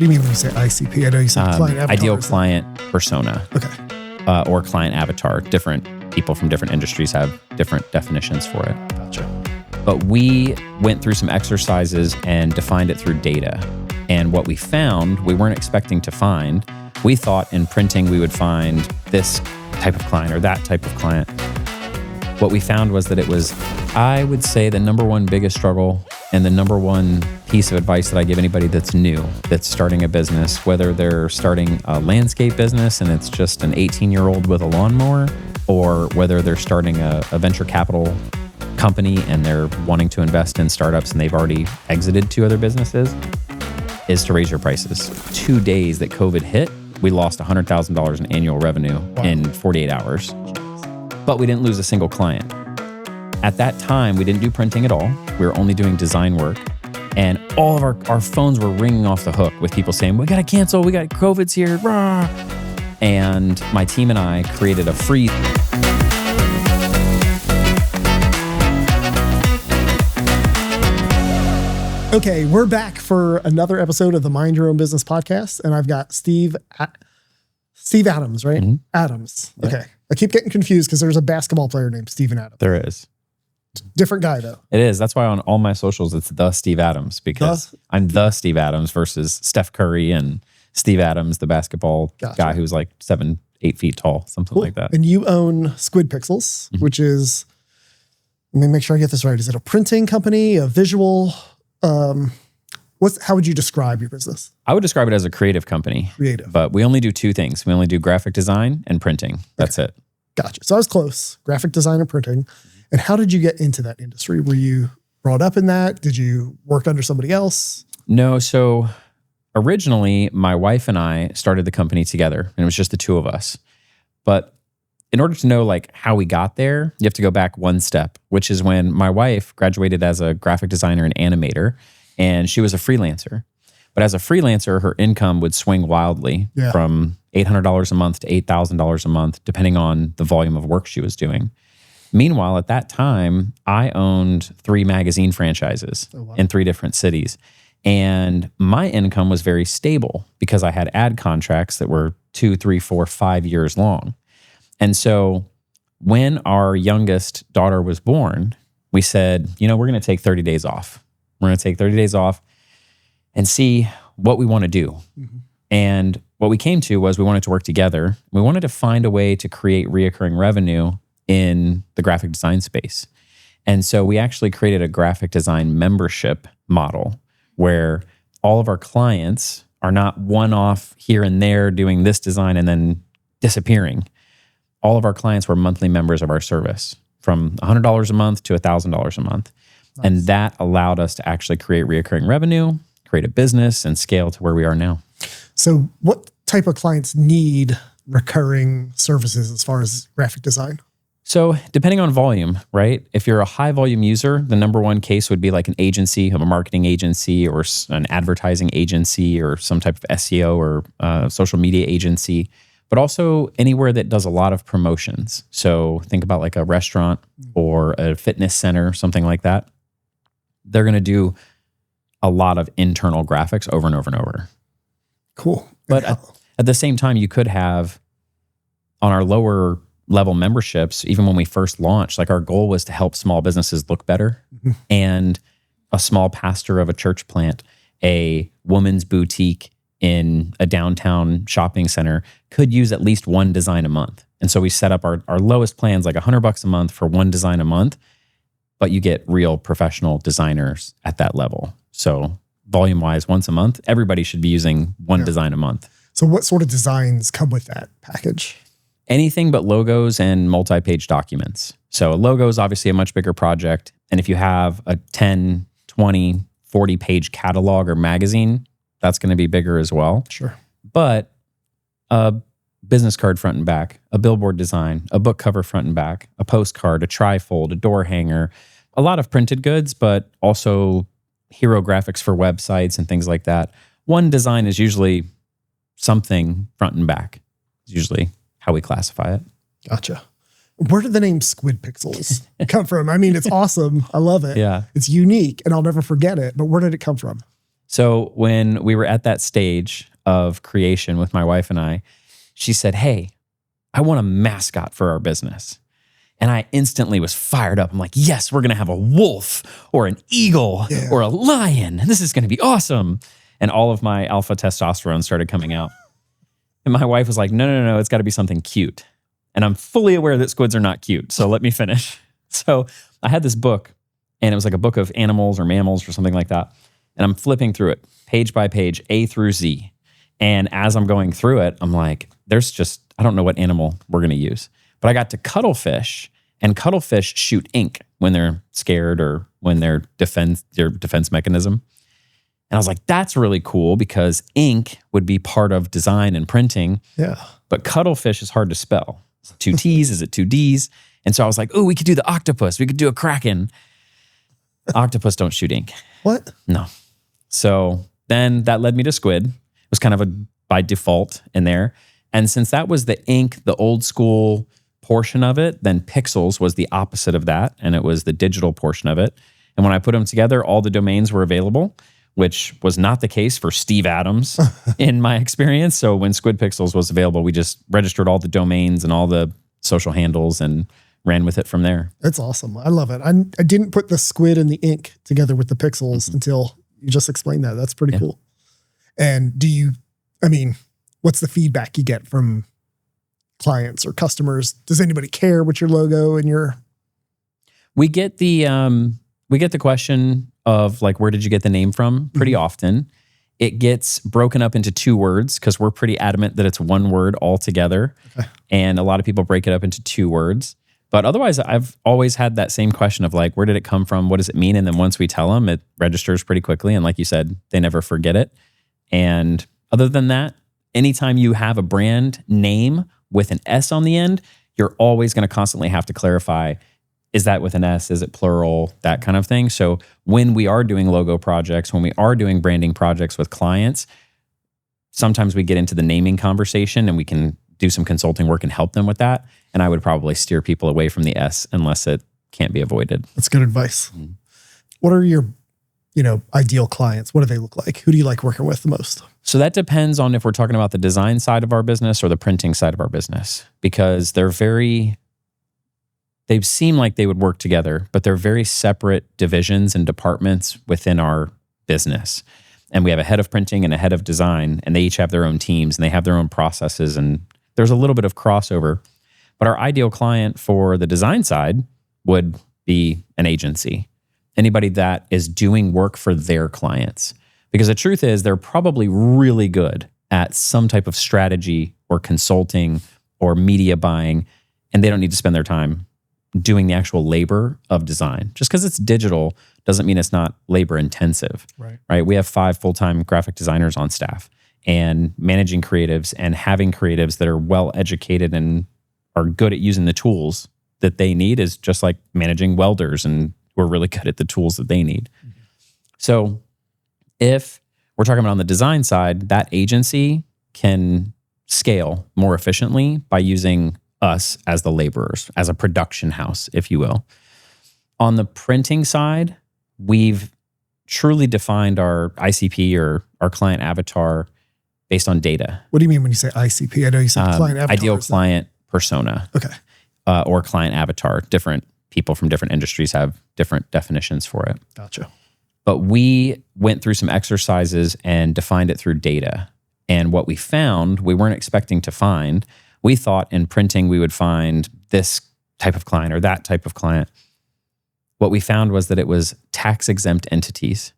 do you mean when you say ICP? I know you said client avatar. Ideal client persona. Okay. Or client avatar. Different people from different industries have different definitions for it. Gotcha. But we went through some exercises and defined it through data. And what we found, we weren't expecting to find. We thought in printing we would find this type of client or that type of client. What we found was that it was, I would say, the number one biggest struggle and the number one piece of advice that I give anybody that's new, that's starting a business, whether they're starting a landscape business and it's just an 18-year-old with a lawnmower, or whether they're starting a venture capital company and they're wanting to invest in startups and they've already exited 2 other businesses, is to raise your prices. 2 days that COVID hit, we lost $100,000 in annual revenue in 48 hours. But we didn't lose a single client. At that time, we didn't do printing at all. We were only doing design work. And all of our phones were ringing off the hook with people saying, we got to cancel, we got COVID's here, rah. And my team and I created a free... Okay, we're back for another episode of the Mind Your Own Business podcast, and I've got Steve Adams, right? Mm-hmm. Adams. Yeah. Okay. I keep getting confused because there's a basketball player named Steven Adams. There is. Different guy, though. It is. That's why on all my socials, it's the Steve Adams, because I'm the Steve Adams versus Steph Curry and Steve Adams, the basketball guy who's like 7-8 feet tall, something like that. And you own Squid Pixels, which is, let me make sure I get this right. Is it a printing company, a visual... how would you describe your business? I would describe it as a creative company. Creative. But we only do 2 things. We only do graphic design and printing. That's it. Gotcha. So I was close. Graphic design and printing. And how did you get into that industry? Were you brought up in that? Did you work under somebody else? No. So originally, my wife and I started the company together, and it was just the 2 of us. But in order to know like how we got there, you have to go back one step, which is when my wife graduated as a graphic designer and animator, and she was a freelancer. But as a freelancer, her income would swing wildly from $800 a month to $8,000 a month, depending on the volume of work she was doing. Meanwhile, at that time, I owned 3 magazine franchises in 3 different cities. And my income was very stable because I had ad contracts that were 2, 3, 4, 5 years long. And so when our youngest daughter was born, we said, we're going to take 30 days off. We're going to take 30 days off and see what we want to do. Mm-hmm. And what we came to was we wanted to work together. We wanted to find a way to create reoccurring revenue in the graphic design space. And so we actually created a graphic design membership model where all of our clients are not one-off here and there doing this design and then disappearing. All of our clients were monthly members of our service, from $100 a month to $1,000 a month. Nice. And that allowed us to actually create reoccurring revenue, create a business, and scale to where we are now. So what type of clients need recurring services as far as graphic design? So depending on volume, right? If you're a high volume user, the number one case would be like an agency, a marketing agency or an advertising agency or some type of SEO or social media agency, but also anywhere that does a lot of promotions. So think about like a restaurant or a fitness center, something like that. They're going to do a lot of internal graphics over and over and over. Cool. But at the same time, you could have on our lower level memberships, even when we first launched, like our goal was to help small businesses look better. Mm-hmm. And a small pastor of a church plant, a woman's boutique in a downtown shopping center could use at least 1 design a month. And so we set up our lowest plans, like $100 a month for 1 design a month, but you get real professional designers at that level. So volume wise, once a month, everybody should be using 1 design a month. So what sort of designs come with that package? Anything but logos and multi-page documents. So a logo is obviously a much bigger project. And if you have a 10, 20, 40 page catalog or magazine, that's going to be bigger as well. Sure. But a business card front and back, a billboard design, a book cover front and back, a postcard, a trifold, a door hanger, a lot of printed goods, but also hero graphics for websites and things like that. 1 design is usually something front and back. It's usually how we classify it. Gotcha. Where did the name Squid Pixels come from? I mean, it's awesome. I love it. Yeah. It's unique and I'll never forget it. But where did it come from? So when we were at that stage of creation with my wife and I, she said, hey, I want a mascot for our business. And I instantly was fired up. I'm like, yes, we're going to have a wolf or an eagle or a lion. This is going to be awesome. And all of my alpha testosterone started coming out. And my wife was like, no, it's got to be something cute. And I'm fully aware that squids are not cute. So let me finish. So I had this book, and it was like a book of animals or mammals or something like that. And I'm flipping through it page by page, A through Z. And as I'm going through it, I'm like, I don't know what animal we're going to use. But I got to cuttlefish, and cuttlefish shoot ink when they're scared or when their defense mechanism. And I was like, that's really cool because ink would be part of design and printing. Yeah. But cuttlefish is hard to spell. Is it 2 T's? Is it 2 D's? And so I was like, oh, we could do the octopus. We could do a kraken. Octopus don't shoot ink. What? No. So then that led me to squid. It was kind of by default in there. And since that was the ink, the old school portion of it, then pixels was the opposite of that. And it was the digital portion of it. And when I put them together, all the domains were available, which was not the case for Steve Adams in my experience. So when Squid Pixels was available, we just registered all the domains and all the social handles and ran with it from there. That's awesome. I love it. I didn't put the squid and the ink together with the pixels until you just explained that. That's pretty cool. And what's the feedback you get from clients or customers? Does anybody care what your logo and your... We get the question of like, where did you get the name from? Pretty often. It gets broken up into 2 words because we're pretty adamant that it's 1 word altogether. Okay. And a lot of people break it up into 2 words. But otherwise, I've always had that same question of like, where did it come from? What does it mean? And then once we tell them, it registers pretty quickly. And like you said, they never forget it. And other than that, anytime you have a brand name with an S on the end, you're always going to constantly have to clarify, is that with an S? Is it plural? That kind of thing. So when we are doing logo projects, when we are doing branding projects with clients, sometimes we get into the naming conversation and we can do some consulting work and help them with that. And I would probably steer people away from the S unless it can't be avoided. That's good advice. Mm-hmm. What are your, ideal clients? What do they look like? Who do you like working with the most? So that depends on if we're talking about the design side of our business or the printing side of our business, because they seem like they would work together, but they're very separate divisions and departments within our business. And we have a head of printing and a head of design, and they each have their own teams and they have their own processes, and there's a little bit of crossover. But our ideal client for the design side would be an agency, anybody that is doing work for their clients. Because the truth is, they're probably really good at some type of strategy or consulting or media buying, and they don't need to spend their time doing the actual labor of design. Just because it's digital doesn't mean it's not labor intensive, right? We have 5 full-time graphic designers on staff, and managing creatives and having creatives that are well educated and are good at using the tools that they need is just like managing welders, and we're really good at the tools that they need. Mm-hmm. So if we're talking about on the design side, that agency can scale more efficiently by using us as the laborers, as a production house, if you will. On the printing side, we've truly defined our ICP or our client avatar based on data. What do you mean when you say ICP? I know you said client avatar. Ideal client persona. Okay. Or client avatar. Different people from different industries have different definitions for it. Gotcha. But we went through some exercises and defined it through data. And what we found, we weren't expecting to find. We thought in printing we would find this type of client or that type of client. What we found was that it was tax-exempt entities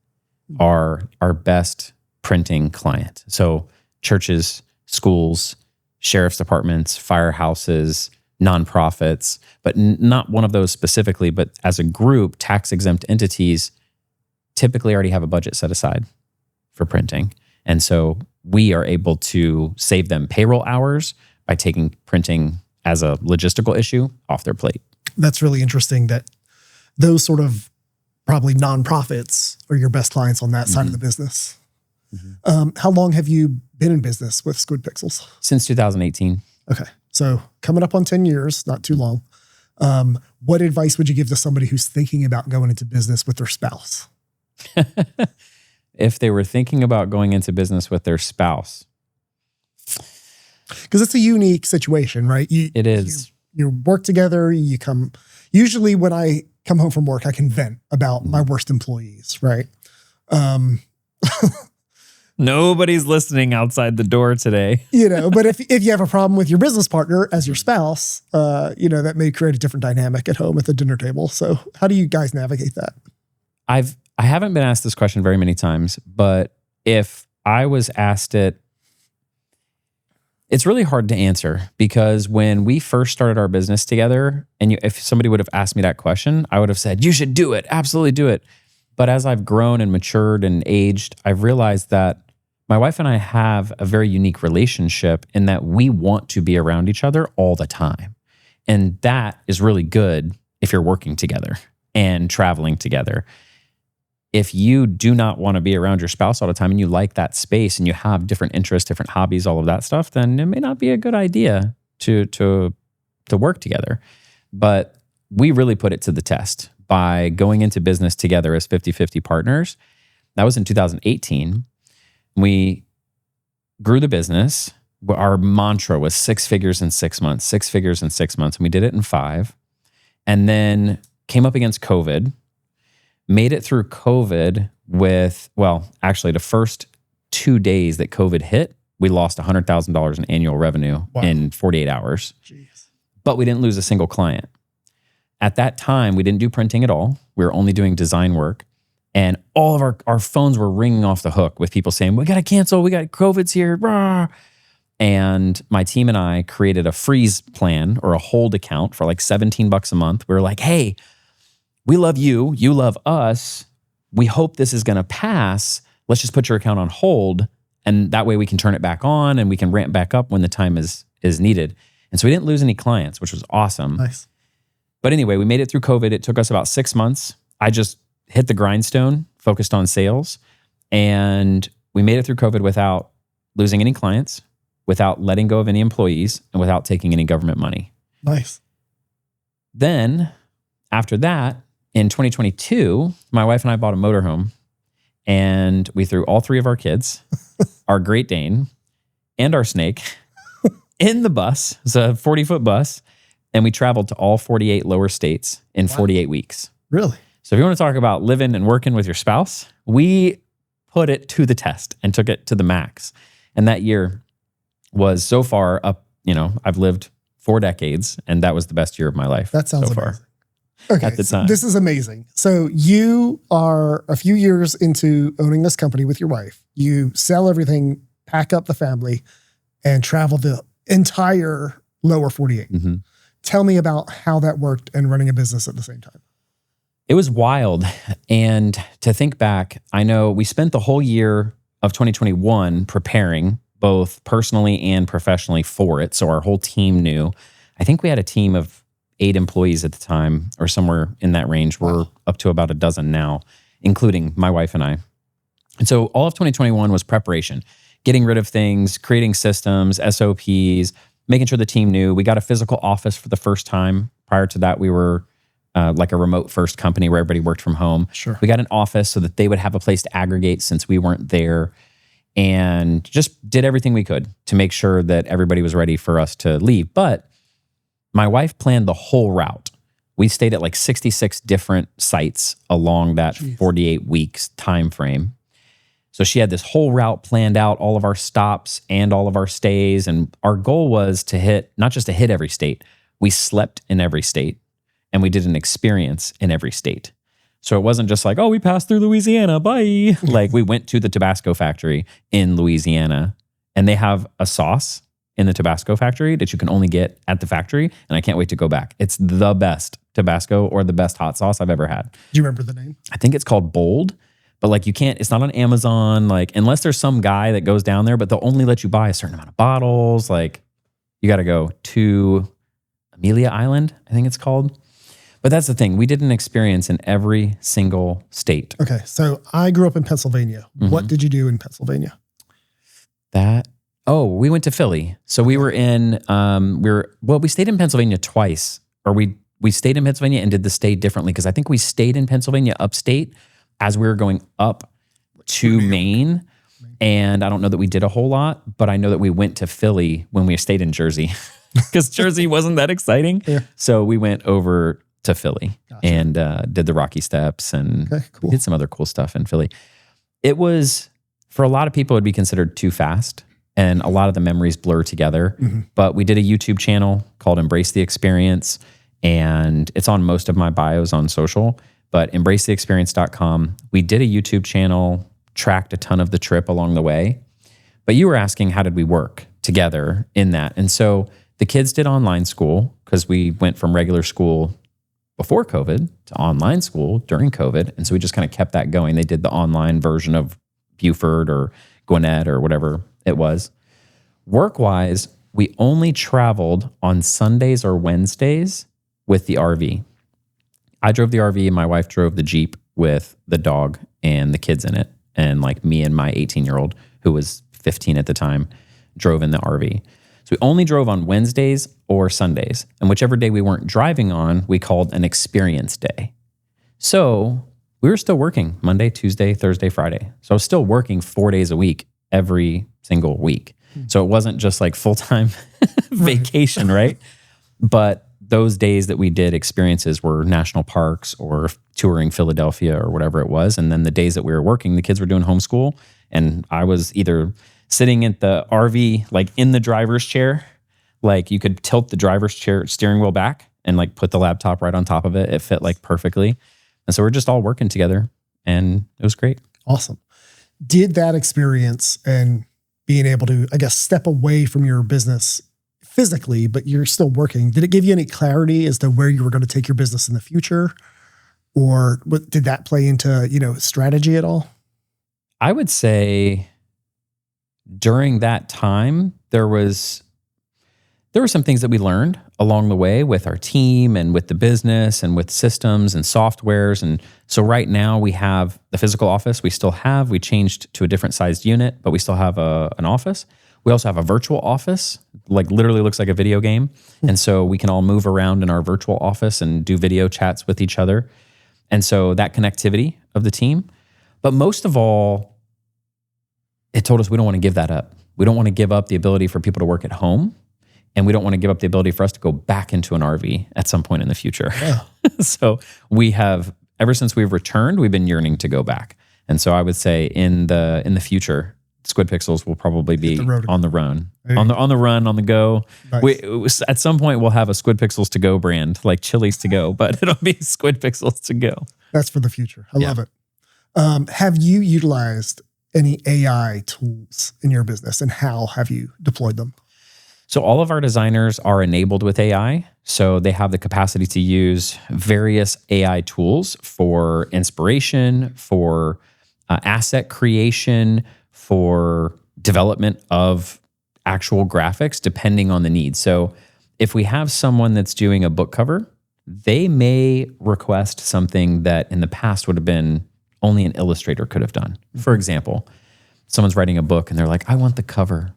are our best printing client. So churches, schools, sheriff's departments, firehouses, nonprofits, but not one of those specifically, but as a group, tax-exempt entities typically already have a budget set aside for printing. And so we are able to save them payroll hours by taking printing as a logistical issue off their plate. That's really interesting that those sort of probably nonprofits are your best clients on that side of the business. Mm-hmm. How long have you been in business with Squid Pixels? Since 2018. Okay. So coming up on 10 years, not too long. What advice would you give to somebody who's thinking about going into business with their spouse? if they were thinking about going into business with their spouse. Because it's a unique situation, right? It is. You work together, you come. Usually when I come home from work, I can vent about my worst employees, right? Nobody's listening outside the door today. But if you have a problem with your business partner as your spouse, that may create a different dynamic at home at the dinner table. So how do you guys navigate that? I haven't been asked this question very many times, but if I was asked it, it's really hard to answer because when we first started our business together, and if somebody would have asked me that question, I would have said, you should do it. Absolutely do it. But as I've grown and matured and aged, I've realized that my wife and I have a very unique relationship in that we want to be around each other all the time. And that is really good if you're working together and traveling together. If you do not want to be around your spouse all the time and you like that space and you have different interests, different hobbies, all of that stuff, then it may not be a good idea to work together. But we really put it to the test by going into business together as 50-50 partners. That was in 2018. We grew the business. Our mantra was 6 figures in 6 months, 6 figures in 6 months. And we did it in 5. And then came up against COVID. Made it through COVID with, actually the first 2 days that COVID hit, we lost $100,000 in annual revenue in 48 hours. Jeez. But we didn't lose a single client. At that time, we didn't do printing at all. We were only doing design work. And all of our phones were ringing off the hook with people saying, we got to cancel, we got COVID's here. Rah. And my team and I created a freeze plan or a hold account for like $17 a month. We were like, hey, we love you. You love us. We hope this is going to pass. Let's just put your account on hold. And that way we can turn it back on and we can ramp back up when the time is needed. And so we didn't lose any clients, which was awesome. Nice. But anyway, we made it through COVID. It took us about 6 months. I just hit the grindstone, focused on sales. And we made it through COVID without losing any clients, without letting go of any employees, and without taking any government money. Nice. Then after that, in 2022, my wife and I bought a motorhome and we threw all 3 of our kids, our Great Dane, and our snake in the bus. It's a 40-foot bus. And we traveled to all 48 lower states in 48 weeks. Really? So if you want to talk about living and working with your spouse, we put it to the test and took it to the max. And that year was so far up, I've lived 4 decades and that was the best year of my life. That sounds so amazing. Far. Okay, at the time. This is amazing. So you are a few years into owning this company with your wife. You sell everything, pack up the family, and travel the entire lower 48. Mm-hmm. Tell me about how that worked and running a business at the same time. It was wild. And to think back, I know we spent the whole year of 2021 preparing both personally and professionally for it. So our whole team knew. I think we had a team of 8 employees at the time, or somewhere in that range. We're up to about a dozen now, including my wife and I. And so all of 2021 was preparation, getting rid of things, creating systems, SOPs, making sure the team knew. We got a physical office for the first time. Prior to that, we were like a remote first company where everybody worked from home. Sure. We got an office so that they would have a place to aggregate since we weren't there, and just did everything we could to make sure that everybody was ready for us to leave. But my wife planned the whole route. We stayed at like 66 different sites along that 48 weeks time frame. So she had this whole route planned out, all of our stops and all of our stays. And our goal was to hit, not just to hit every state, we slept in every state and we did an experience in every state. So it wasn't just like, oh, we passed through Louisiana, bye. Like we went to the Tabasco factory in Louisiana and they have a sauce in the Tabasco factory that you can only get at the factory. And I can't wait to go back. It's the best Tabasco or the best hot sauce I've ever had. Do you remember the name? I think it's called Bold, but like you can't, it's not on Amazon, like unless there's some guy that goes down there, but they'll only let you buy a certain amount of bottles. Like you got to go to Amelia Island, I think it's called. But that's the thing. We did an experience in every single state. Okay. So I grew up in Pennsylvania. Mm-hmm. What did you do in Pennsylvania? We went to Philly. So we were in, we stayed in Pennsylvania twice, or we stayed in Pennsylvania and did the state differently. Cause I think we stayed in Pennsylvania upstate as we were going up to Maine. And I don't know that we did a whole lot, but I know that we went to Philly when we stayed in Jersey because Jersey wasn't that exciting. Yeah. So we went over to Philly and did the Rocky Steps and we did some other cool stuff in Philly. It was, for a lot of people, it'd be considered too fast. And a lot of the memories blur together. But we did a YouTube channel called Embrace the Experience. And it's on most of my bios on social. But embracetheexperience.com. We did a YouTube channel, tracked a ton of the trip along the way. But you were asking, how did we work together in that? And so the kids did online school because we went from regular school before COVID to online school during COVID. And so we just kind of kept that going. They did the online version of Buford or Gwinnett or whatever it was. Work-wise, we only traveled on Sundays or Wednesdays with the RV. I drove the RV and my wife drove the Jeep with the dog and the kids in it. And like me and my 18-year-old, who was 15 at the time, drove in the RV. So we only drove on Wednesdays or Sundays. And whichever day we weren't driving on, we called an experience day. So we were still working Monday, Tuesday, Thursday, Friday. So I was still working 4 days a week, every single week. So it wasn't just like full-time vacation, right? But those days that we did experiences were national parks or touring Philadelphia or whatever it was. And then the days that we were working, the kids were doing homeschool. And I was either sitting at the RV, like in the driver's chair, like you could tilt the driver's chair steering wheel back and like put the laptop right on top of it. It fit like perfectly. And so we're just all working together and it was great. Awesome. Did that experience and being able to, I guess, step away from your business physically, but you're still working, did it give you any clarity as to where you were going to take your business in the future? Or did that play into, strategy at all? I would say during that time, there were some things that we learned along the way with our team and with the business and with systems and softwares. And so right now we have the physical office. We changed to a different sized unit, but we still have an office. We also have a virtual office, like literally looks like a video game. And so we can all move around in our virtual office and do video chats with each other. And so that connectivity of the team. But most of all, it told us we don't want to give that up. We don't want to give up the ability for people to work at home. And we don't want to give up the ability for us to go back into an RV at some point in the future. Yeah. So we have, ever since we've returned, we've been yearning to go back. And so I would say in the future, Squid Pixels will probably be on the run, on the go. Nice. At some point, we'll have a Squid Pixels to go brand, like Chili's to go, but it'll be Squid Pixels to go. That's for the future. I love it. Have you utilized any AI tools in your business, and how have you deployed them? So all of our designers are enabled with AI. So they have the capacity to use various AI tools for inspiration, for asset creation, for development of actual graphics, depending on the need. So if we have someone that's doing a book cover, they may request something that in the past would have been only an illustrator could have done. For example, someone's writing a book and they're like, I want the cover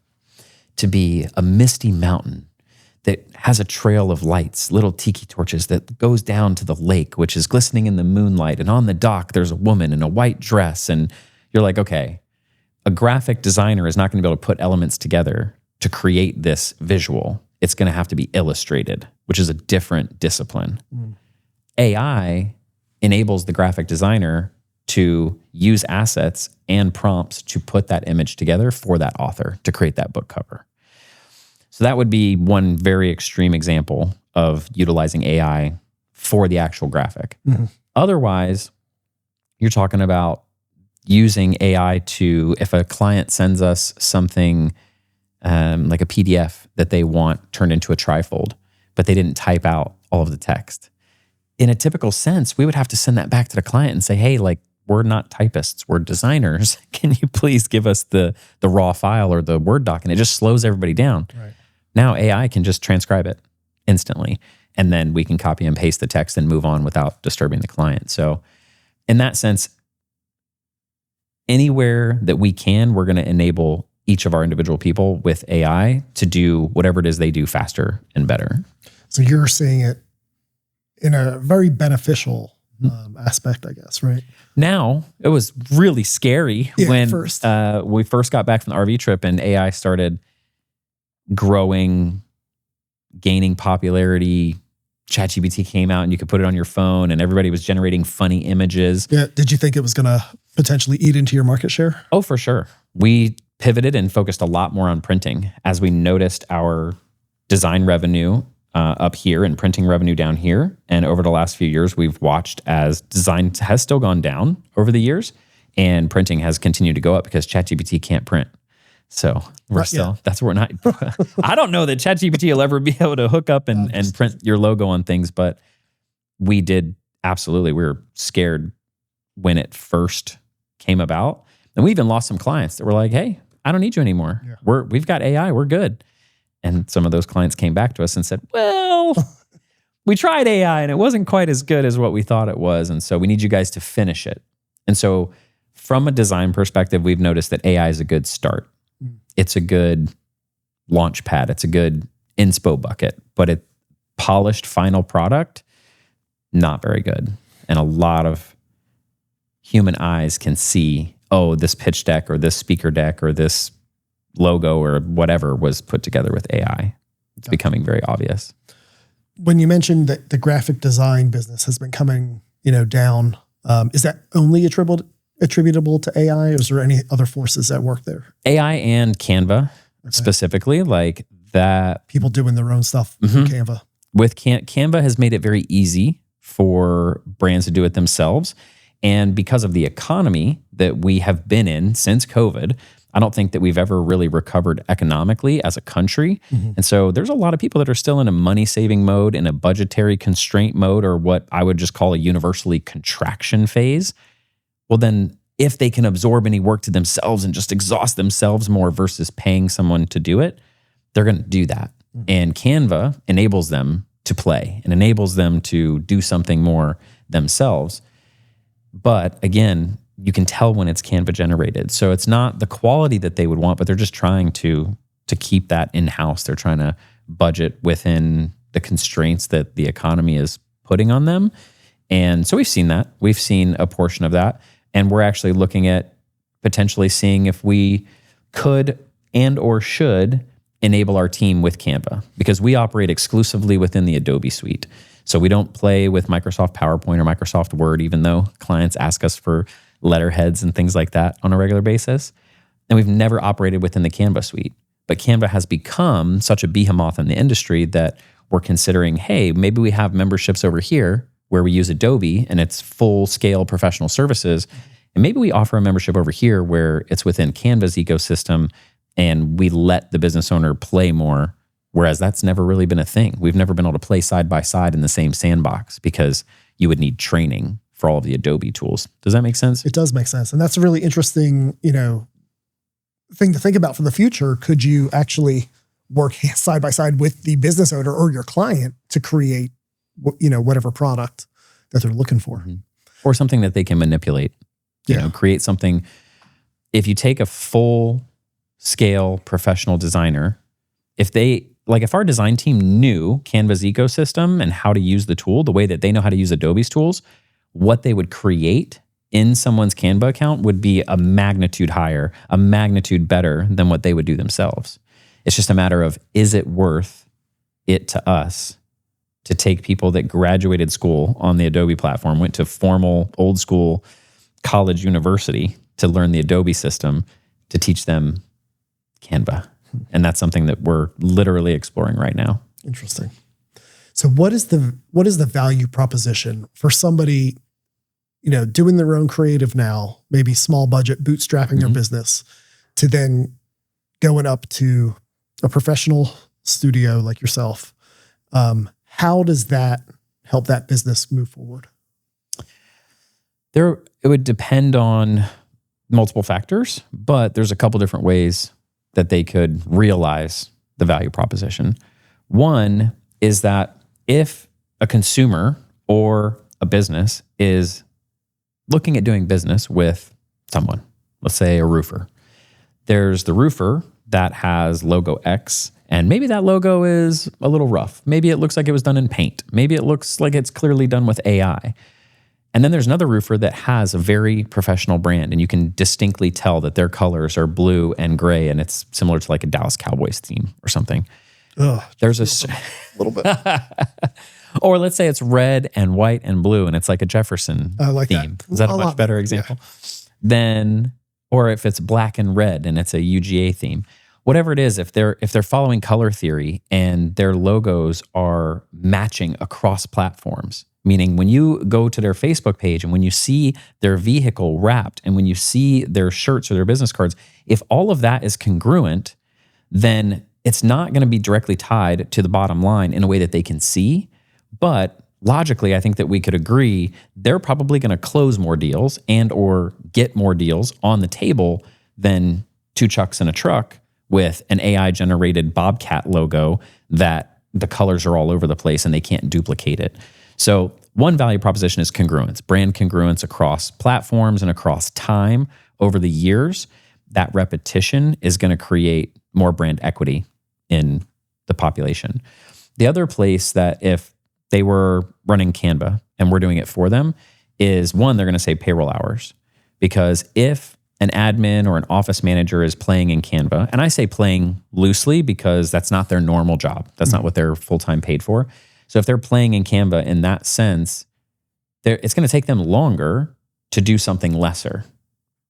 to be a misty mountain that has a trail of lights, little tiki torches that goes down to the lake, which is glistening in the moonlight. And on the dock, there's a woman in a white dress. And you're like, okay, a graphic designer is not going to be able to put elements together to create this visual. It's going to have to be illustrated, which is a different discipline. AI enables the graphic designer to use assets and prompts to put that image together for that author to create that book cover. So that would be one very extreme example of utilizing AI for the actual graphic. Otherwise, you're talking about using AI to, if a client sends us something like a PDF that they want turned into a trifold, but they didn't type out all of the text. In a typical sense, we would have to send that back to the client and say, hey, like, we're not typists, we're designers. Can you please give us the raw file or the Word doc? And it just slows everybody down. Right. Now AI can just transcribe it instantly, and then we can copy and paste the text and move on without disturbing the client. So in that sense, anywhere that we can, we're going to enable each of our individual people with AI to do whatever it is they do faster and better. So you're seeing it in a very beneficial aspect, I guess, right? Now, it was really scary when we first got back from the RV trip and AI started growing, gaining popularity. ChatGPT came out and you could put it on your phone and everybody was generating funny images. Yeah. Did you think it was going to potentially eat into your market share? Oh, for sure. We pivoted and focused a lot more on printing as we noticed our design revenue up here and printing revenue down here. And over the last few years, we've watched as design has still gone down over the years and printing has continued to go up because ChatGPT can't print. So we're that's where we're not. I don't know that ChatGPT will ever be able to hook up and print your logo on things, but we did absolutely. We were scared when it first came about. And we even lost some clients that were like, hey, I don't need you anymore. Yeah. We've got AI, we're good. And some of those clients came back to us and said, well, we tried AI and it wasn't quite as good as what we thought it was. And so we need you guys to finish it. And so from a design perspective, we've noticed that AI is a good start. It's a good launch pad. It's a good inspo bucket, but a polished final product, not very good. And a lot of human eyes can see, oh, this pitch deck or this speaker deck or this logo or whatever was put together with AI. It's becoming very obvious. When you mentioned that the graphic design business has been coming, down, is that only attributable to AI, or is there any other forces at work there? AI and Canva specifically, like that. People doing their own stuff with Canva. With Canva has made it very easy for brands to do it themselves. And because of the economy that we have been in since COVID, I don't think that we've ever really recovered economically as a country. And so there's a lot of people that are still in a money-saving mode, in a budgetary constraint mode, or what I would just call a universally contraction phase. Well, then if they can absorb any work to themselves and just exhaust themselves more versus paying someone to do it, they're going to do that. And Canva enables them to play and enables them to do something more themselves. But again, you can tell when it's Canva generated. So it's not the quality that they would want, but they're just trying to keep that in-house. They're trying to budget within the constraints that the economy is putting on them. And so we've seen that. We've seen a portion of that. And we're actually looking at potentially seeing if we could and or should enable our team with Canva, because we operate exclusively within the Adobe suite. So we don't play with Microsoft PowerPoint or Microsoft Word, even though clients ask us for letterheads and things like that on a regular basis. And we've never operated within the Canva suite. But Canva has become such a behemoth in the industry that we're considering, hey, maybe we have memberships over here where we use Adobe and it's full scale professional services. And maybe we offer a membership over here where it's within Canva's ecosystem and we let the business owner play more, whereas that's never really been a thing. We've never been able to play side by side in the same sandbox because you would need training for all of the Adobe tools. Does that make sense? It does make sense. And that's a really interesting, thing to think about for the future. Could you actually work side by side with the business owner or your client to create, whatever product that they're looking for? Or something that they can manipulate, create something. If you take a full scale professional designer, if our design team knew Canva's ecosystem and how to use the tool the way that they know how to use Adobe's tools, what they would create in someone's Canva account would be a magnitude higher, a magnitude better than what they would do themselves. It's just a matter of, is it worth it to us to take people that graduated school on the Adobe platform, went to formal, old school college university to learn the Adobe system, to teach them Canva? And that's something that we're literally exploring right now. Interesting. So what is the value proposition for somebody, doing their own creative now, maybe small budget, bootstrapping their business, to then going up to a professional studio like yourself? How does that help that business move forward? It would depend on multiple factors, but there's a couple different ways that they could realize the value proposition. One is that if a consumer or a business is looking at doing business with someone, let's say a roofer, there's the roofer that has logo X, and maybe that logo is a little rough. Maybe it looks like it was done in paint. Maybe it looks like it's clearly done with AI. And then there's another roofer that has a very professional brand, and you can distinctly tell that their colors are blue and gray, and it's similar to like a Dallas Cowboys theme or something. Ugh, there's a little bit. Or let's say it's red and white and blue, and it's like a Jefferson theme. Is that a much better example? Yeah. Then, or if it's black and red and it's a UGA theme, whatever it is, if they're following color theory and their logos are matching across platforms, meaning when you go to their Facebook page and when you see their vehicle wrapped and when you see their shirts or their business cards, if all of that is congruent, then it's not going to be directly tied to the bottom line in a way that they can see. But logically, I think that we could agree they're probably going to close more deals and or get more deals on the table than two Chucks in a truck with an AI-generated Bobcat logo that the colors are all over the place and they can't duplicate it. So one value proposition is congruence, brand congruence across platforms and across time over the years. That repetition is going to create more brand equity in the population. The other place that if they were running Canva and we're doing it for them is one, they're going to say payroll hours. Because if an admin or an office manager is playing in Canva, and I say playing loosely because that's not their normal job. That's not what they're full-time paid for. So if they're playing in Canva in that sense, it's going to take them longer to do something lesser.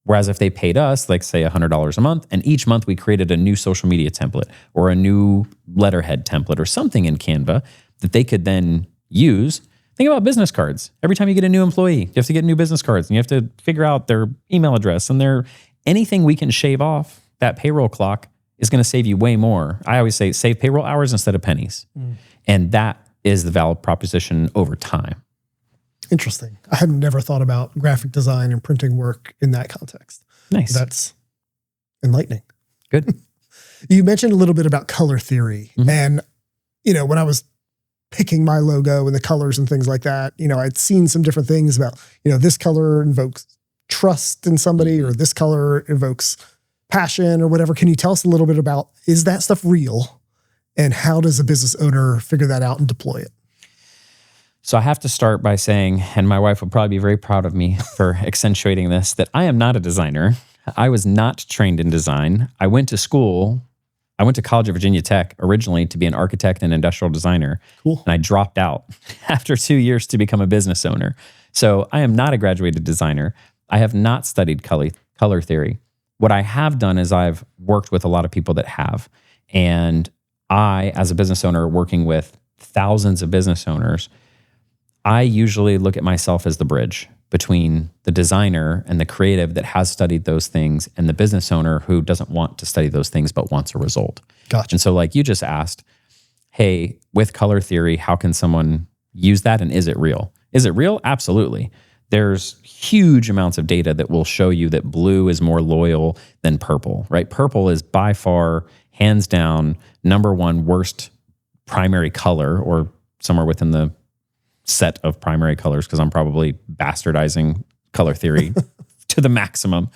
Whereas if they paid us, like say $100 a month, and each month we created a new social media template or a new letterhead template or something in Canva that they could then use. Think about business cards. Every time you get a new employee, you have to get new business cards and you have to figure out their email address and anything we can shave off that payroll clock is going to save you way more. I always say save payroll hours instead of pennies. And that is the valid proposition over time. Interesting. I had never thought about graphic design and printing work in that context. Nice. That's enlightening. Good. You mentioned a little bit about color theory. And, when I was picking my logo and the colors and things like that, I'd seen some different things about, this color invokes trust in somebody or this color evokes passion or whatever. Can you tell us a little bit about, is that stuff real? And how does a business owner figure that out and deploy it? So I have to start by saying, and my wife will probably be very proud of me for accentuating this, that I am not a designer. I was not trained in design. I went to College of Virginia Tech originally to be an architect and industrial designer. Cool. And I dropped out after 2 years to become a business owner. So I am not a graduated designer. I have not studied color theory. What I have done is I've worked with a lot of people that have. And I, as a business owner working with thousands of business owners, I usually look at myself as the bridge between the designer and the creative that has studied those things and the business owner who doesn't want to study those things but wants a result. Gotcha. And so like you just asked, hey, with color theory, how can someone use that and is it real? Is it real? Absolutely. There's huge amounts of data that will show you that blue is more loyal than purple, right? Purple is by far, hands down, number one worst primary color or somewhere within the set of primary colors because I'm probably bastardizing color theory to the maximum.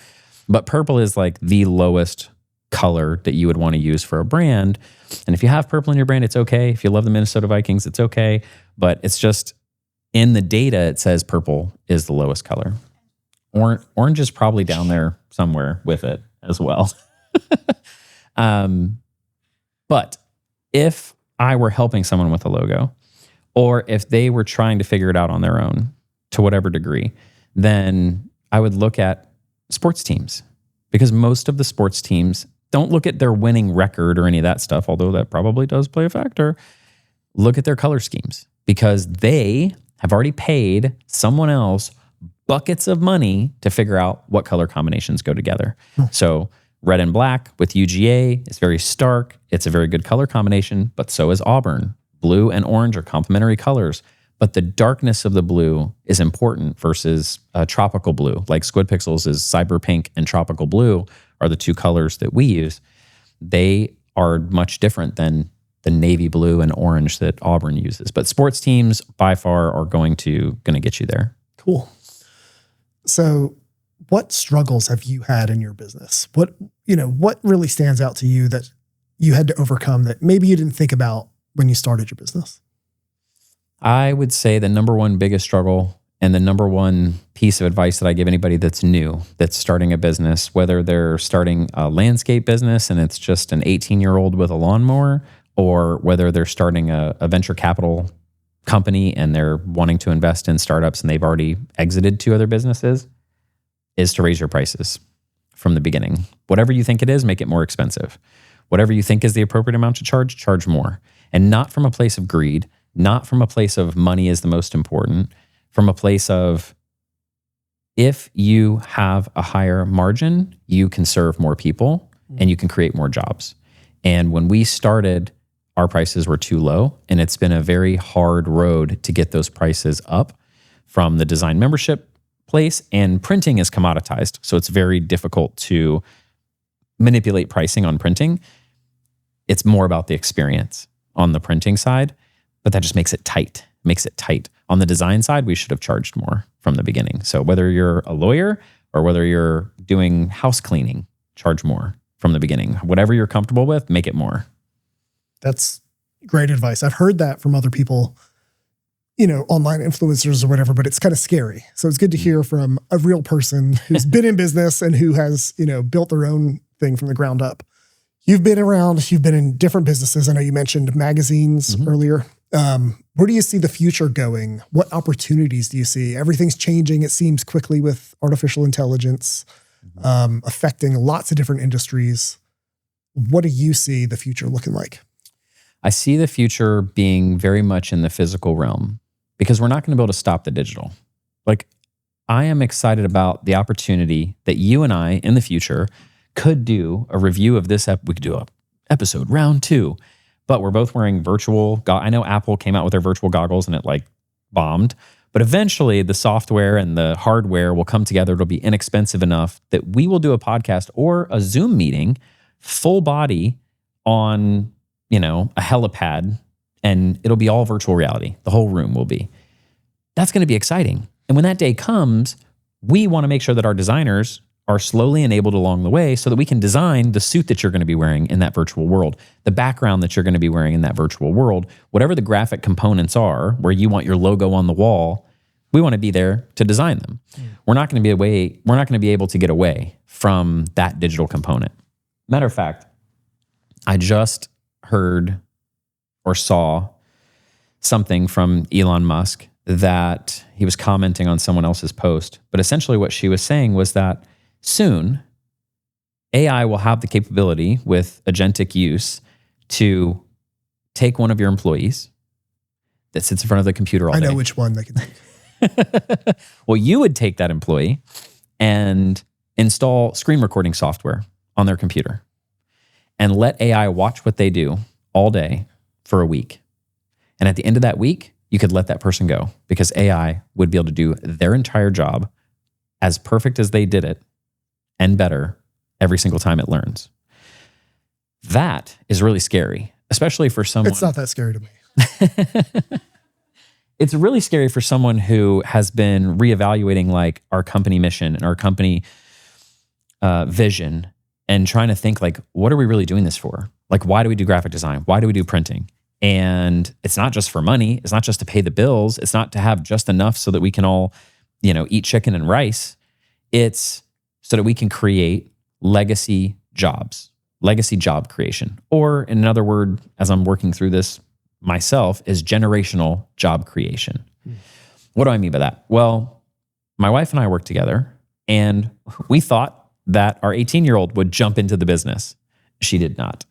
But purple is like the lowest color that you would want to use for a brand. And if you have purple in your brand, it's okay. If you love the Minnesota Vikings, it's okay. But it's just in the data, it says purple is the lowest color. Orange is probably down there somewhere with it as well. But if I were helping someone with a logo, or if they were trying to figure it out on their own to whatever degree, then I would look at sports teams because most of the sports teams don't look at their winning record or any of that stuff, although that probably does play a factor. Look at their color schemes because they have already paid someone else buckets of money to figure out what color combinations go together. So red and black with UGA is very stark. It's a very good color combination, but so is Auburn. Blue and orange are complementary colors, but the darkness of the blue is important versus tropical blue. Like Squid Pixels is cyber pink and tropical blue are the two colors that we use. They are much different than the navy blue and orange that Auburn uses. But sports teams by far are going to get you there. Cool. So what struggles have you had in your business? What really stands out to you that you had to overcome that maybe you didn't think about when you started your business? I would say the number one biggest struggle And the number one piece of advice that I give anybody that's new, that's starting a business, whether they're starting a landscape business and it's just an 18-year-old with a lawnmower, or whether they're starting a venture capital company and they're wanting to invest in startups and they've already exited 2 other businesses, is to raise your prices from the beginning. Whatever you think it is, make it more expensive. Whatever you think is the appropriate amount to charge, charge more. And not from a place of greed, not from a place of money is the most important, from a place of, if you have a higher margin, you can serve more people and you can create more jobs. And when we started, our prices were too low, and it's been a very hard road to get those prices up from the design membership place, and printing is commoditized. So it's very difficult to manipulate pricing on printing. It's more about the experience on the printing side, but that just makes it tight. On the design side, we should have charged more from the beginning. So whether you're a lawyer or whether you're doing house cleaning, charge more from the beginning. Whatever you're comfortable with, make it more. That's great advice. I've heard that from other people, online influencers or whatever, but it's kind of scary. So it's good to hear from a real person who's been in business and who has, built their own thing from the ground up. You've been around, you've been in different businesses. I know you mentioned magazines earlier. Where do you see the future going? What opportunities do you see? Everything's changing, it seems, quickly with artificial intelligence, affecting lots of different industries. What do you see the future looking like? I see the future being very much in the physical realm, because we're not going to be able to stop the digital. Like, I am excited about the opportunity that you and I in the future could do a review of this. We could do a episode round 2, but we're both wearing virtual. I know Apple came out with their virtual goggles and it bombed, but eventually the software and the hardware will come together. It'll be inexpensive enough that we will do a podcast or a Zoom meeting, full body on, a helipad, and it'll be all virtual reality. The whole room will be. That's going to be exciting. And when that day comes, we want to make sure that our designers are slowly enabled along the way so that we can design the suit that you're going to be wearing in that virtual world, the background that you're going to be wearing in that virtual world, whatever the graphic components are where you want your logo on the wall, we want to be there to design them. We're not going to be able to get away from that digital component. Matter of fact, I just heard or saw something from Elon Musk that he was commenting on someone else's post. But essentially what she was saying was that soon AI will have the capability with agentic use to take one of your employees that sits in front of the computer all day. I know which one they can take. Well, you would take that employee and install screen recording software on their computer and let AI watch what they do all day for a week. And at the end of that week, you could let that person go, because AI would be able to do their entire job as perfect as they did it and better every single time it learns. That is really scary, especially for someone. It's not that scary to me. It's really scary for someone who has been reevaluating our company mission and our company vision, and trying to think what are we really doing this for? Why do we do graphic design? Why do we do printing? And it's not just for money. It's not just to pay the bills. It's not to have just enough so that we can all, eat chicken and rice. It's so that we can create legacy jobs, legacy job creation. Or in another word, as I'm working through this myself, is generational job creation. What do I mean by that? Well, my wife and I work together, and we thought that our 18-year-old would jump into the business. She did not.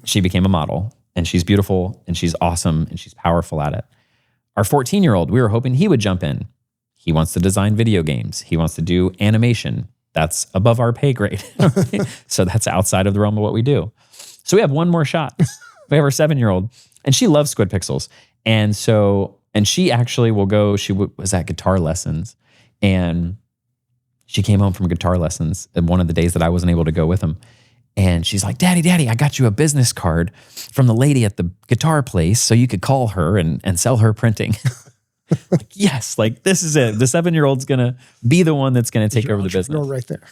She became a model, and she's beautiful, and she's awesome, and she's powerful at it. Our 14-year-old, we were hoping he would jump in. He wants to design video games. He wants to do animation. That's above our pay grade. So that's outside of the realm of what we do. So we have one more shot. We have our 7-year-old, and she loves Squid Pixels. And she actually will go, she was at guitar lessons, and she came home from guitar lessons and one of the days that I wasn't able to go with them. And she's like, Daddy, I got you a business card from the lady at the guitar place so you could call her and sell her printing. Yes, this is it. The 7-year-old's going to be the one that's going to take over the business. Right there.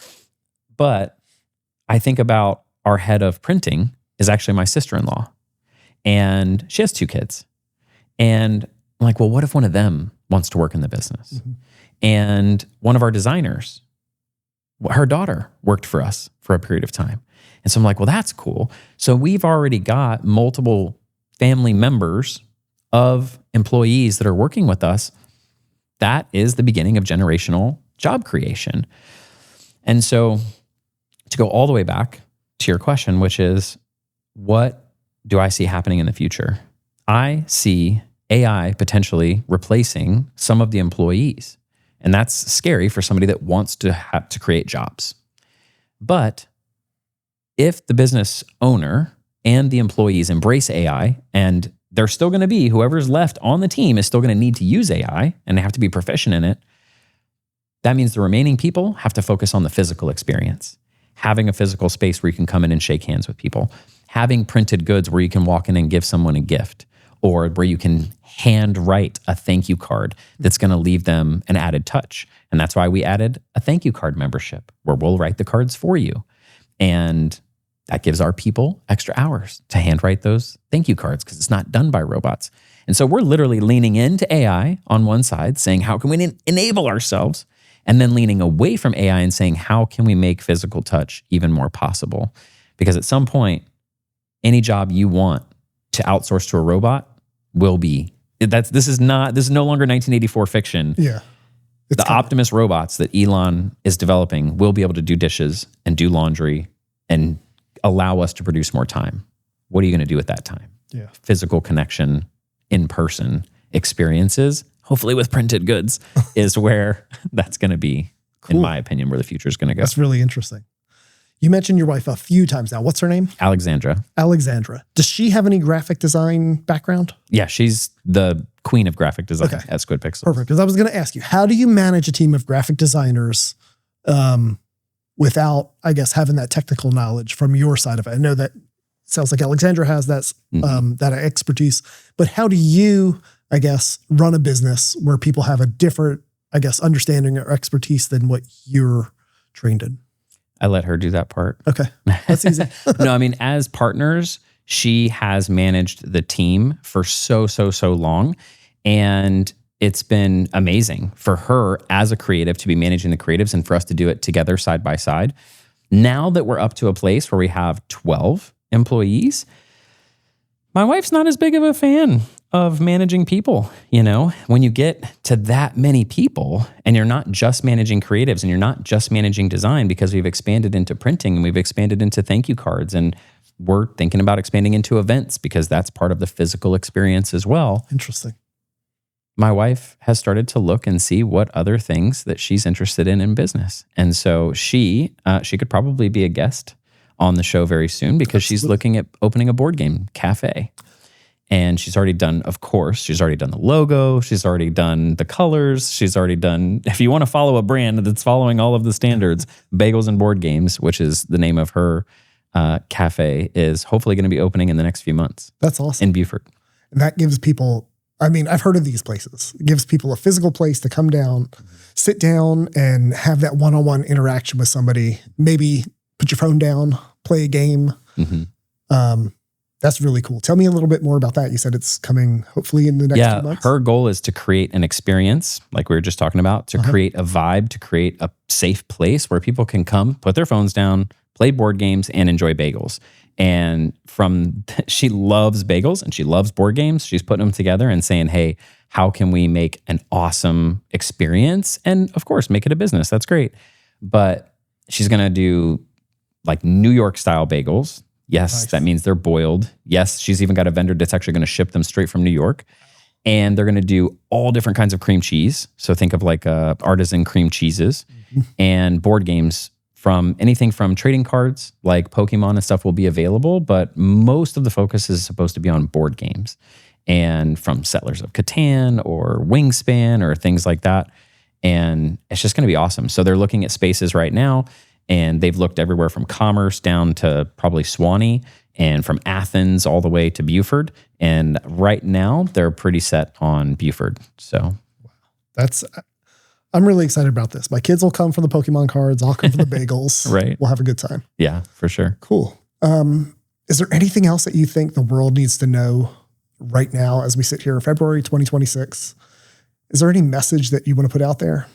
But I think about our head of printing is actually my sister-in-law. And she has 2 kids. And I'm like, well, what if one of them wants to work in the business. And one of our designers, her daughter worked for us for a period of time. And so I'm like, well, that's cool. So we've already got multiple family members of employees that are working with us. That is the beginning of generational job creation. And so to go all the way back to your question, which is, what do I see happening in the future? I see AI potentially replacing some of the employees. And that's scary for somebody that wants to have to create jobs. But if the business owner and the employees embrace AI, and they're still going to be, whoever's left on the team is still going to need to use AI and they have to be proficient in it, that means the remaining people have to focus on the physical experience. Having a physical space where you can come in and shake hands with people. Having printed goods where you can walk in and give someone a gift, or where you can hand write a thank you card that's going to leave them an added touch. And that's why we added a thank you card membership where we'll write the cards for you. And that gives our people extra hours to handwrite those thank you cards because it's not done by robots. And so we're literally leaning into AI on one side, saying, how can we enable ourselves? And then leaning away from AI and saying, how can we make physical touch even more possible? Because at some point, any job you want to outsource to a robot will be, this is no longer 1984 fiction. Yeah. The Optimus robots that Elon is developing will be able to do dishes and do laundry and allow us to produce more time. What are you going to do at that time? Yeah. Physical connection, in-person experiences, hopefully with printed goods, is where that's going to be, cool. In my opinion, where the future is going to go. That's really interesting. You mentioned your wife a few times now. What's her name? Alexandra. Alexandra. Does she have any graphic design background? Yeah, she's the queen of graphic design at Squid Pixels. Perfect. Because I was going to ask you, how do you manage a team of graphic designers without, I guess, having that technical knowledge from your side of it? I know that sounds like Alexandra has that, that expertise, but how do you, I guess, run a business where people have a different, I guess, understanding or expertise than what you're trained in? I let her do that part. Okay. That's easy. No, I mean, as partners, she has managed the team for so long. And it's been amazing for her as a creative to be managing the creatives and for us to do it together side by side. Now that we're up to a place where we have 12 employees, my wife's not as big of a fan of managing people. You know, when you get to that many people and you're not just managing creatives and you're not just managing design, because we've expanded into printing and we've expanded into thank you cards, and we're thinking about expanding into events because that's part of the physical experience as well. Interesting. My wife has started to look and see what other things that she's interested in business. And so she could probably be a guest on the show very soon because she's looking at opening a board game cafe. And she's already done, of course, she's already done the logo. She's already done the colors. She's already done, if you want to follow a brand that's following all of the standards, Bagels and Board Games, which is the name of her cafe, is hopefully going to be opening in the next few months. That's awesome. In Beaufort. And that gives people, I mean, I've heard of these places. It gives people a physical place to come down, sit down and have that one-on-one interaction with somebody. Maybe put your phone down, play a game. That's really cool. Tell me a little bit more about that. You said it's coming hopefully in the next few months. Her goal is to create an experience like we were just talking about, to create a vibe, to create a safe place where people can come, put their phones down, play board games, and enjoy bagels. And she loves bagels and she loves board games. She's putting them together and saying, hey, how can we make an awesome experience? And of course, make it a business. That's great. But she's going to do like New York style bagels. Yes, nice. That means they're boiled. Yes, she's even got a vendor that's actually going to ship them straight from New York. And they're going to do all different kinds of cream cheese. So think of like artisan cream cheeses and board games, from anything from trading cards like Pokemon and stuff will be available. But most of the focus is supposed to be on board games, and from Settlers of Catan or Wingspan or things like that. And it's just going to be awesome. So they're looking at spaces right now. And they've looked everywhere from Commerce down to probably Swanee, and from Athens all the way to Beaufort. And right now they're pretty set on Beaufort. So I'm really excited about this. My kids will come for the Pokemon cards. I'll come for the bagels. Right. We'll have a good time. Yeah, for sure. Cool. Is there anything else that you think the world needs to know right now as we sit here in February 2026? Is there any message that you want to put out there?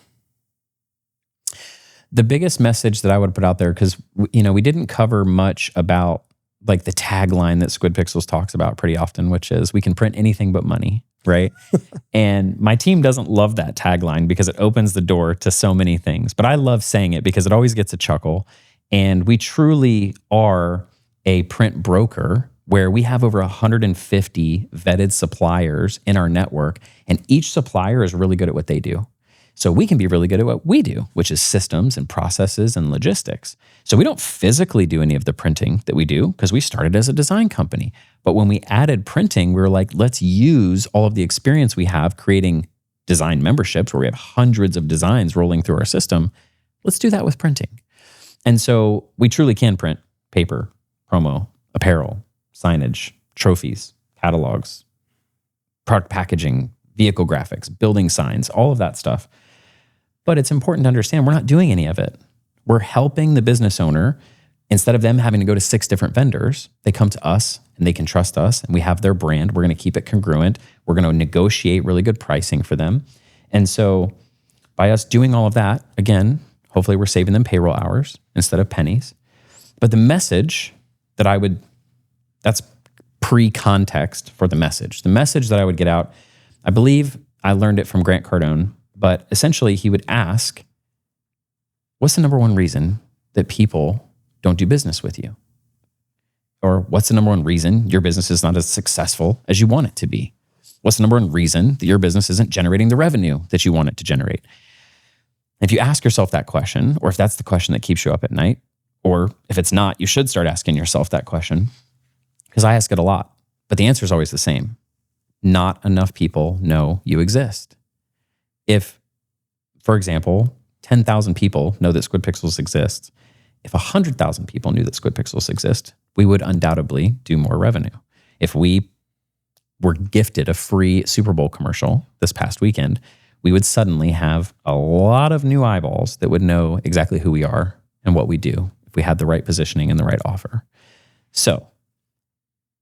The biggest message that I would put out there, because we didn't cover much about like the tagline that Squid Pixels talks about pretty often, which is we can print anything but money, right? And my team doesn't love that tagline because it opens the door to so many things. But I love saying it because it always gets a chuckle. And we truly are a print broker where we have over 150 vetted suppliers in our network, and each supplier is really good at what they do. So we can be really good at what we do, which is systems and processes and logistics. So we don't physically do any of the printing that we do because we started as a design company. But when we added printing, we were like, let's use all of the experience we have creating design memberships where we have hundreds of designs rolling through our system. Let's do that with printing. And so we truly can print paper, promo, apparel, signage, trophies, catalogs, product packaging, vehicle graphics, building signs, all of that stuff. But it's important to understand we're not doing any of it. We're helping the business owner. Instead of them having to go to 6 different vendors, they come to us and they can trust us, and we have their brand. We're going to keep it congruent. We're going to negotiate really good pricing for them. And so by us doing all of that, again, hopefully we're saving them payroll hours instead of pennies. But the message that that's pre-context for the message. The message that I would get out, I believe I learned it from Grant Cardone, but essentially he would ask, what's the number one reason that people don't do business with you? Or what's the number one reason your business is not as successful as you want it to be? What's the number one reason that your business isn't generating the revenue that you want it to generate? If you ask yourself that question, or if that's the question that keeps you up at night, or if it's not, you should start asking yourself that question, because I ask it a lot, but the answer is always the same. Not enough people know you exist. If, for example, 10,000 people know that Squid Pixels exists, if 100,000 people knew that Squid Pixels exist, we would undoubtedly do more revenue. If we were gifted a free Super Bowl commercial this past weekend, we would suddenly have a lot of new eyeballs that would know exactly who we are and what we do if we had the right positioning and the right offer. So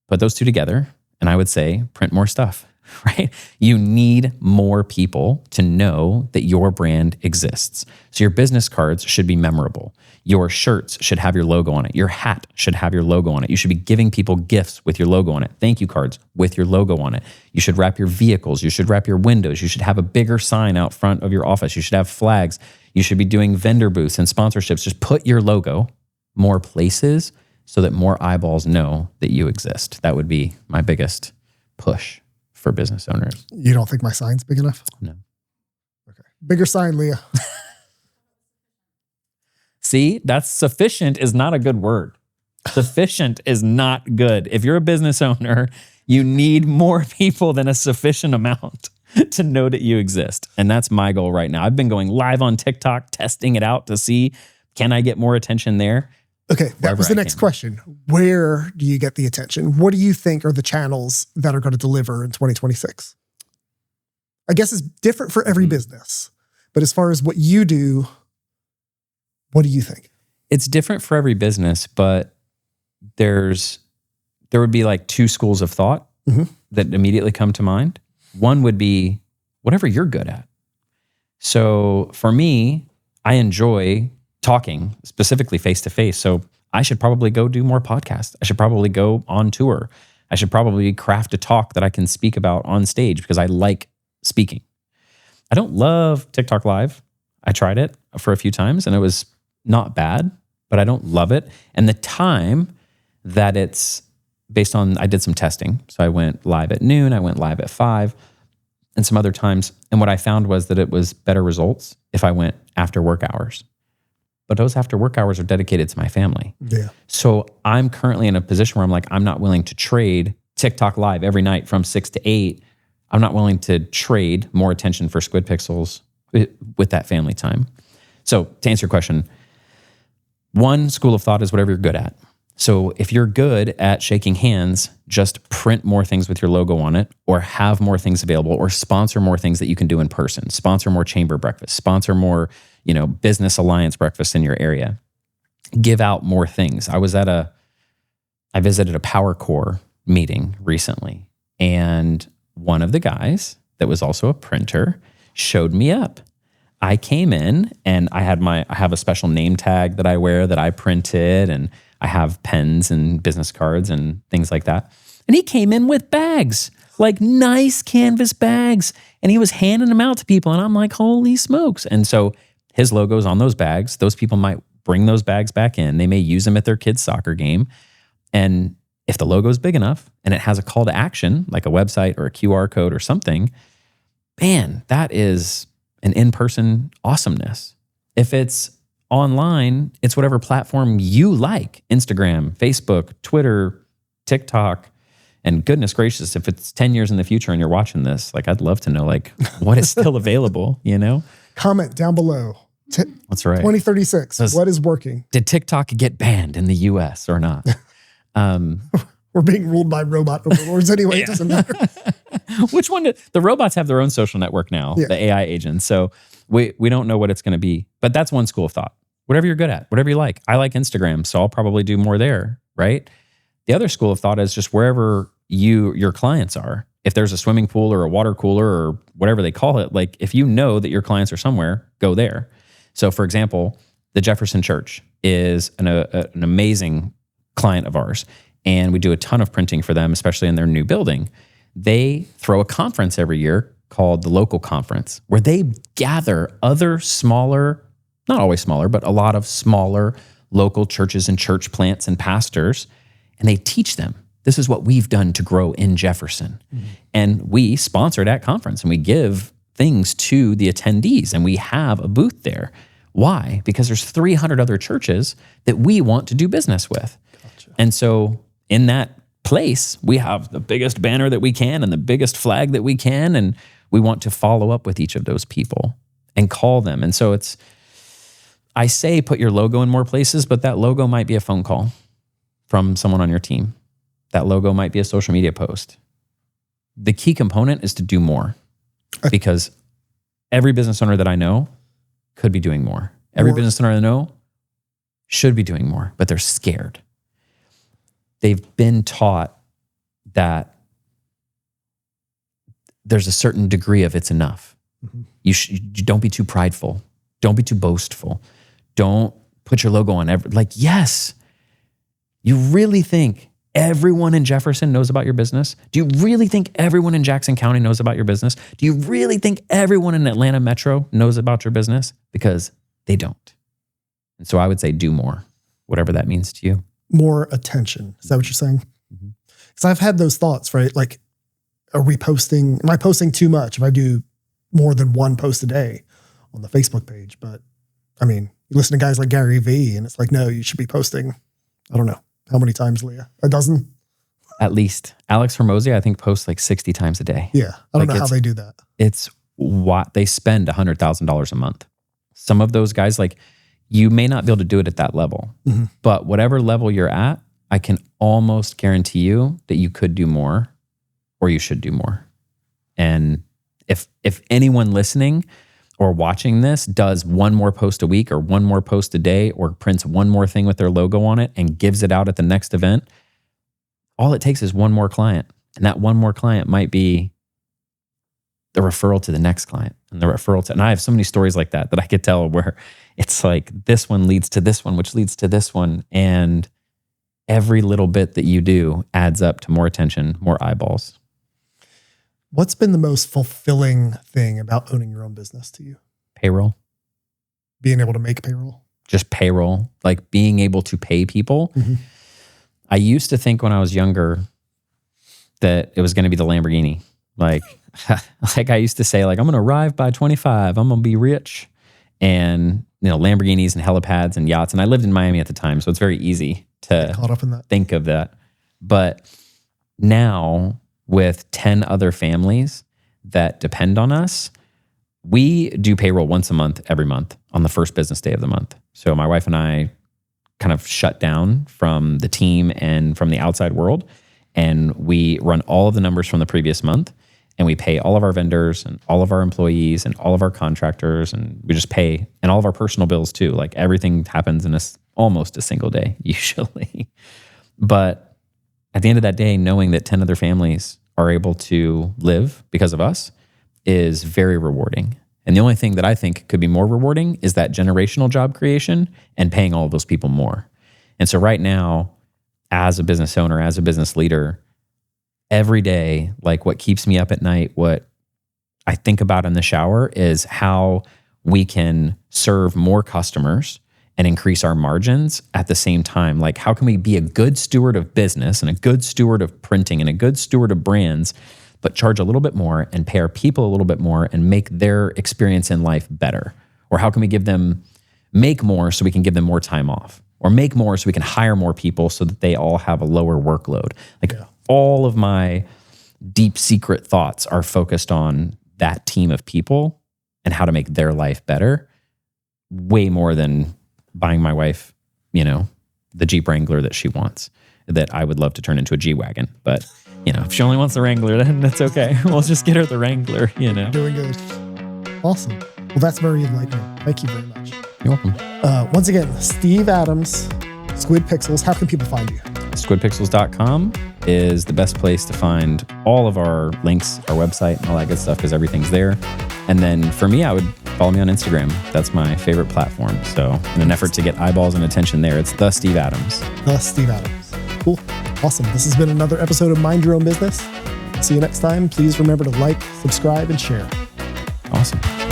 put those two together, and I would say print more stuff, right? You need more people to know that your brand exists. So your business cards should be memorable. Your shirts should have your logo on it. Your hat should have your logo on it. You should be giving people gifts with your logo on it. Thank you cards with your logo on it. You should wrap your vehicles. You should wrap your windows. You should have a bigger sign out front of your office. You should have flags. You should be doing vendor booths and sponsorships. Just put your logo more places so that more eyeballs know that you exist. That would be my biggest push for business owners. You don't think my sign's big enough? No. Okay. Bigger sign, Leah. See, that's sufficient is not a good word. Sufficient is not good. If you're a business owner, you need more people than a sufficient amount to know that you exist. And that's my goal right now. I've been going live on TikTok, testing it out to see, can I get more attention there? Okay, that was the next question. Where do you get the attention? What do you think are the channels that are going to deliver in 2026? I guess it's different for every business, but as far as what you do, what do you think? It's different for every business, but there would be like 2 schools of thought that immediately come to mind. One would be whatever you're good at. So for me, I enjoy talking, specifically face-to-face. So I should probably go do more podcasts. I should probably go on tour. I should probably craft a talk that I can speak about on stage because I like speaking. I don't love TikTok Live. I tried it for a few times and it was not bad, but I don't love it. And the time that it's based on, I did some testing. So I went live at noon, I went live at 5 and some other times. And what I found was that it was better results if I went after work hours. But those after work hours are dedicated to my family. Yeah. So I'm currently in a position where I'm like, I'm not willing to trade TikTok Live every night from 6 to 8. I'm not willing to trade more attention for Squid Pixels with that family time. So to answer your question, one school of thought is whatever you're good at. So if you're good at shaking hands, just print more things with your logo on it, or have more things available, or sponsor more things that you can do in person. Sponsor more chamber breakfast, sponsor more, business alliance breakfast in your area. Give out more things. I visited a Power Core meeting recently, and one of the guys that was also a printer showed me up. I came in and I have a special name tag that I wear that I printed, and I have pens and business cards and things like that. And he came in with bags, like nice canvas bags, and he was handing them out to people. And I'm like, holy smokes. And so his logo's on those bags. Those people might bring those bags back in. They may use them at their kid's soccer game. And if the logo's big enough and it has a call to action, like a website or a QR code or something, man, that is an in-person awesomeness. If it's online, it's whatever platform you like. Instagram, Facebook, Twitter, TikTok. And goodness gracious, if it's 10 years in the future and you're watching this, like I'd love to know like what is still available, you know? Comment down below. That's right. 2036, what is working? Did TikTok get banned in the US or not? We're being ruled by robot overlords anyway. It doesn't matter. Which one? The robots have their own social network now, the AI agents. So we don't know what it's going to be. But that's one school of thought. Whatever you're good at, whatever you like. I like Instagram, so I'll probably do more there, right? The other school of thought is just wherever your clients are. If there's a swimming pool or a water cooler or whatever they call it, like if you know that your clients are somewhere, go there. So for example, the Jefferson Church is an amazing client of ours. And we do a ton of printing for them, especially in their new building. They throw a conference every year called the Local Conference, where they gather other smaller, not always smaller, but a lot of smaller local churches and church plants and pastors, and they teach them. This is what we've done to grow in Jefferson. Mm-hmm. And we sponsor that conference and we give things to the attendees and we have a booth there. Why? Because there's 300 other churches that we want to do business with. Gotcha. And so in that place, we have the biggest banner that we can and the biggest flag that we can, and we want to follow up with each of those people and call them. And so I say put your logo in more places, but that logo might be a phone call from someone on your team. That logo might be a social media post. The key component is to do more, because every business owner that I know could be doing more. Every business owner I know should be doing more, but they're scared. They've been taught that there's a certain degree of it's enough. Mm-hmm. You don't be too prideful. Don't be too boastful. Don't put your logo on yes. You really think everyone in Jefferson knows about your business? Do you really think everyone in Jackson County knows about your business? Do you really think everyone in Atlanta Metro knows about your business? Because they don't. And so I would say do more, whatever that means to you. More attention. Is that what you're saying? Because I've had those thoughts, right? Like, am I posting too much if I do more than one post a day on the Facebook page? But I mean, you listen to guys like Gary Vee and it's like, no, you should be posting, I don't know. How many times, Leah? A dozen? At least. Alex Hormozy, I think, posts like 60 times a day. Yeah. I don't know how they do that. It's what they spend $100,000 a month. Some of those guys, like, you may not be able to do it at that level, but whatever level you're at, I can almost guarantee you that you could do more or you should do more. And if anyone listening or watching this does one more post a week or one more post a day or prints one more thing with their logo on it and gives it out at the next event, all it takes is one more client. And that one more client might be the referral to the next client and the referral to, and I have so many stories like that I could tell where it's like this one leads to this one, which leads to this one. And every little bit that you do adds up to more attention, more eyeballs. What's been the most fulfilling thing about owning your own business to you? Payroll. Being able to make payroll? Just payroll, like being able to pay people. Mm-hmm. I used to think when I was younger that it was going to be the Lamborghini. Like I used to say, like, I'm going to arrive by 25. I'm going to be rich. And, Lamborghinis and helipads and yachts. And I lived in Miami at the time, so it's very easy to caught up in that. Think of that. But now with 10 other families that depend on us, we do payroll once a month, every month on the first business day of the month. So my wife and I kind of shut down from the team and from the outside world. And we run all of the numbers from the previous month. And we pay all of our vendors and all of our employees and all of our contractors. And we just pay, and all of our personal bills too. Like everything happens in almost a single day, usually. But at the end of that day, knowing that 10 other families are able to live because of us is very rewarding. And the only thing that I think could be more rewarding is that generational job creation and paying all of those people more. And so right now, as a business owner, as a business leader, every day, like what keeps me up at night, what I think about in the shower is how we can serve more customers and increase our margins at the same time. Like, how can we be a good steward of business and a good steward of printing and a good steward of brands, but charge a little bit more and pay our people a little bit more and make their experience in life better? Or how can we make more so we can give them more time off? Or make more so we can hire more people so that they all have a lower workload? Like, all of my deep secret thoughts are focused on that team of people and how to make their life better, way more than buying my wife, the Jeep Wrangler that she wants, that I would love to turn into a G-Wagon. But, if she only wants the Wrangler, then that's okay. We'll just get her the Wrangler, Doing good. Awesome. Well, that's very enlightening. Thank you very much. You're welcome. Once again, Steve Adams, Squid Pixels. How can people find you? Squidpixels.com is the best place to find all of our links, our website, and all that good stuff, because everything's there. And then for me, I would follow me on Instagram. That's my favorite platform. So in an effort to get eyeballs and attention there, it's The Steve Adams. The Steve Adams. Cool. Awesome. This has been another episode of Mind Your Own Business. See you next time. Please remember to like, subscribe, and share. Awesome.